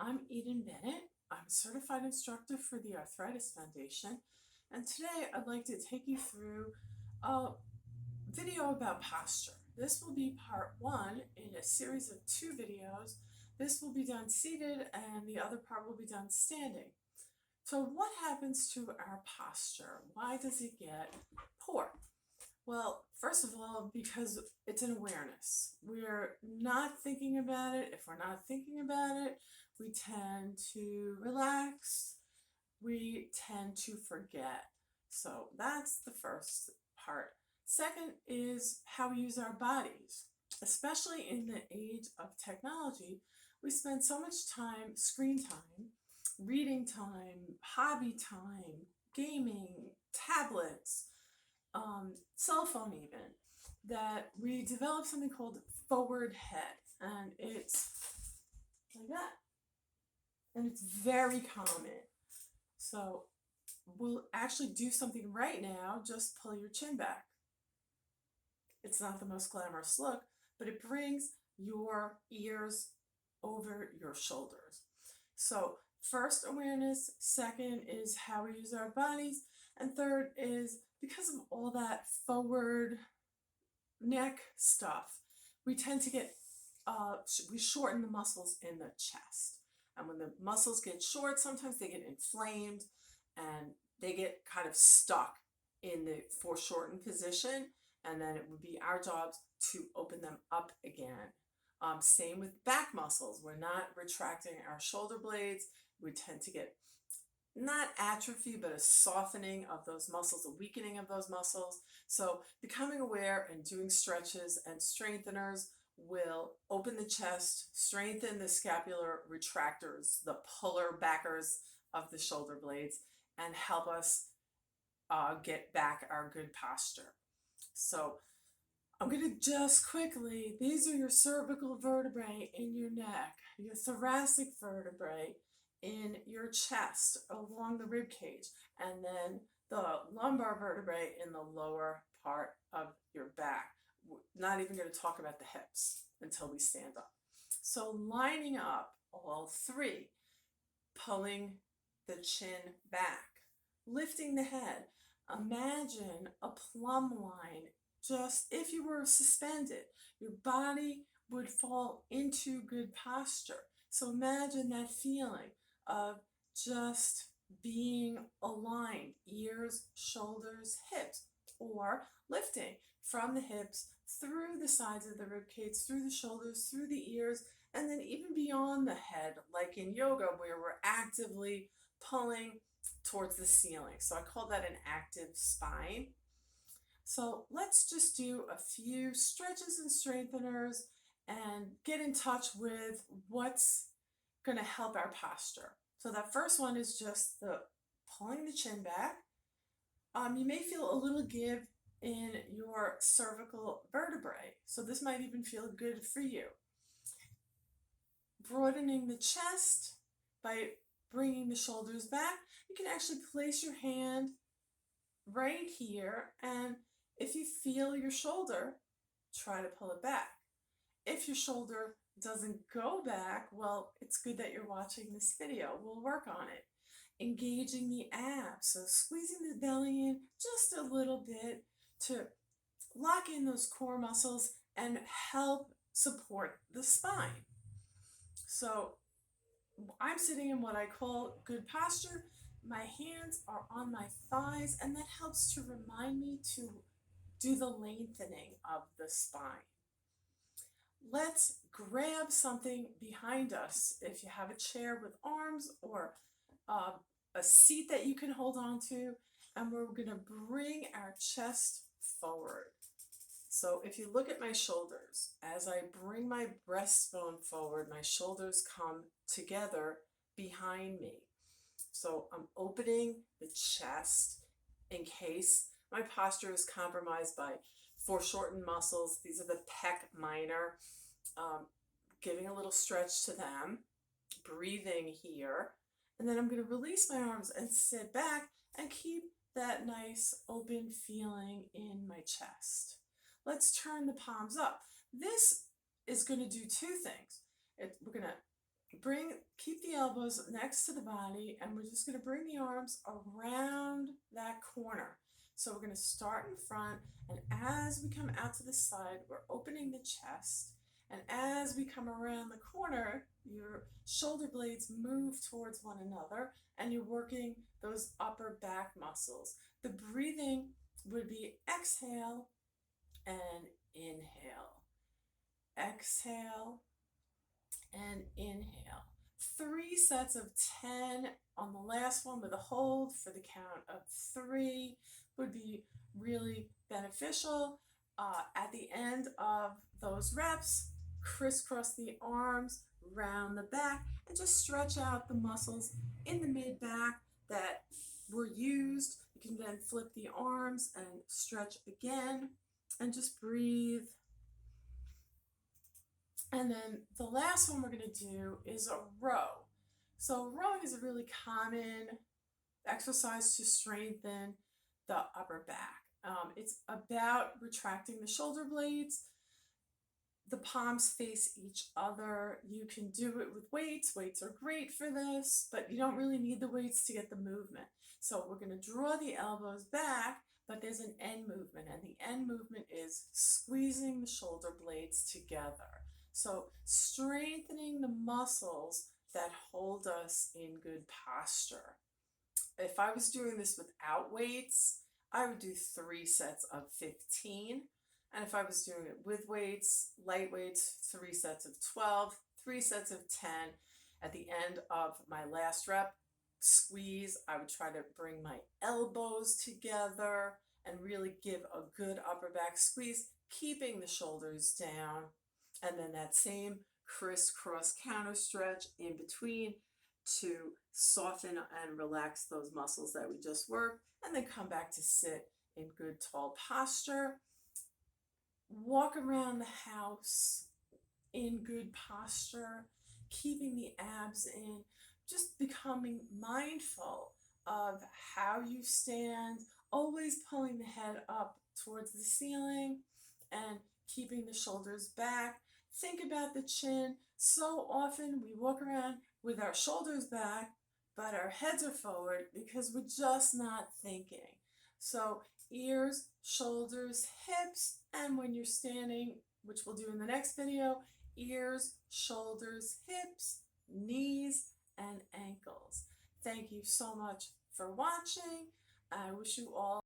I'm Eden Bennett. I'm a certified instructor for the Arthritis Foundation, and today I'd like to take you through a video about posture. This will be part one in a series of two videos. This will be done seated and the other part will be done standing. So what happens to our posture? Why does it get poor? Well, first of all, because it's an awareness. We're not thinking about it. If we're not thinking about it, we tend to relax. We tend to forget. So that's the first part. Second is how we use our bodies. Especially in the age of technology, we spend so much time, screen time, reading time, hobby time, gaming, tablets, cell phone even, that we develop something called forward head, and it's like that, and it's very common. So we'll actually do something right now. Just pull your chin back. It's not the most glamorous look, but it brings your ears over your shoulders. So first, awareness. Second is how we use our bodies. And third is because of all that forward neck stuff, we tend to get, we shorten the muscles in the chest. And when the muscles get short, sometimes they get inflamed and they get kind of stuck in the foreshortened position. And then it would be our job to open them up again. Same with back muscles. We're not retracting our shoulder blades. We tend to get not atrophy, but a softening of those muscles, a weakening of those muscles. So becoming aware and doing stretches and strengtheners will open the chest, strengthen the scapular retractors, the puller backers of the shoulder blades, and help us get back our good posture. So I'm going to just quickly, these are your cervical vertebrae in your neck, your thoracic vertebrae in your chest along the rib cage, and then the lumbar vertebrae in the lower part of your back. We're not even going to talk about the hips until we stand up. So lining up all three, pulling the chin back, lifting the head. Imagine a plumb line. Just if you were suspended, your body would fall into good posture. So imagine that feeling of just being aligned, ears, shoulders, hips, or lifting from the hips through the sides of the rib cage, through the shoulders, through the ears, and then even beyond the head, like in yoga, where we're actively pulling towards the ceiling. So I call that an active spine. So let's just do a few stretches and strengtheners and get in touch with what's going to help our posture. So that first one is just the pulling the chin back. You may feel a little give in your cervical vertebrae. So this might even feel good for you. Broadening the chest by bringing the shoulders back. You can actually place your hand right here, and if you feel your shoulder, try to pull it back. If your shoulder doesn't go back, well, it's good that you're watching this video. We'll work on it. Engaging the abs, so squeezing the belly in just a little bit to lock in those core muscles and help support the spine. So I'm sitting in what I call good posture. My hands are on my thighs, and that helps to remind me to do the lengthening of the spine. Let's grab something behind us. If you have a chair with arms or a seat that you can hold on to, and we're going to bring our chest forward. So if you look at my shoulders, as I bring my breastbone forward, my shoulders come together behind me. So I'm opening the chest in case my posture is compromised by foreshortened muscles. These are the pec minor. Giving a little stretch to them, breathing here, and then I'm going to release my arms and sit back and keep that nice open feeling in my chest. Let's turn the palms up. This is going to do two things. We're going to keep the elbows next to the body, and we're just going to bring the arms around that corner. So we're going to start in front, and as we come out to the side, we're opening the chest. And as we come around the corner, your shoulder blades move towards one another, and you're working those upper back muscles. The breathing would be exhale and inhale. Exhale and inhale. 3 sets of 10 on the last one with a hold for the count of 3 would be really beneficial. At the end of those reps, crisscross the arms, round the back, and just stretch out the muscles in the mid-back that were used. You can then flip the arms and stretch again, and just breathe. And then the last one we're going to do is a row. So rowing is a really common exercise to strengthen the upper back. It's about retracting the shoulder blades. The palms face each other. You can do it with weights. Weights are great for this, but you don't really need the weights to get the movement. So we're going to draw the elbows back, but there's an end movement, and the end movement is squeezing the shoulder blades together. So strengthening the muscles that hold us in good posture. If I was doing this without weights, I would do 3 sets of 15. And if I was doing it with weights, light weights, 3 sets of 12, 3 sets of 10. At the end of my last rep, squeeze, I would try to bring my elbows together and really give a good upper back squeeze, keeping the shoulders down. And then that same crisscross counter stretch in between to soften and relax those muscles that we just worked, and then come back to sit in good tall posture. Walk around the house in good posture, keeping the abs in, just becoming mindful of how you stand, always pulling the head up towards the ceiling and keeping the shoulders back. Think about the chin. So often we walk around with our shoulders back, but our heads are forward because we're just not thinking. So ears, shoulders, hips, and when you're standing, which we'll do in the next video, ears, shoulders, hips, knees, and ankles. Thank you so much for watching. I wish you all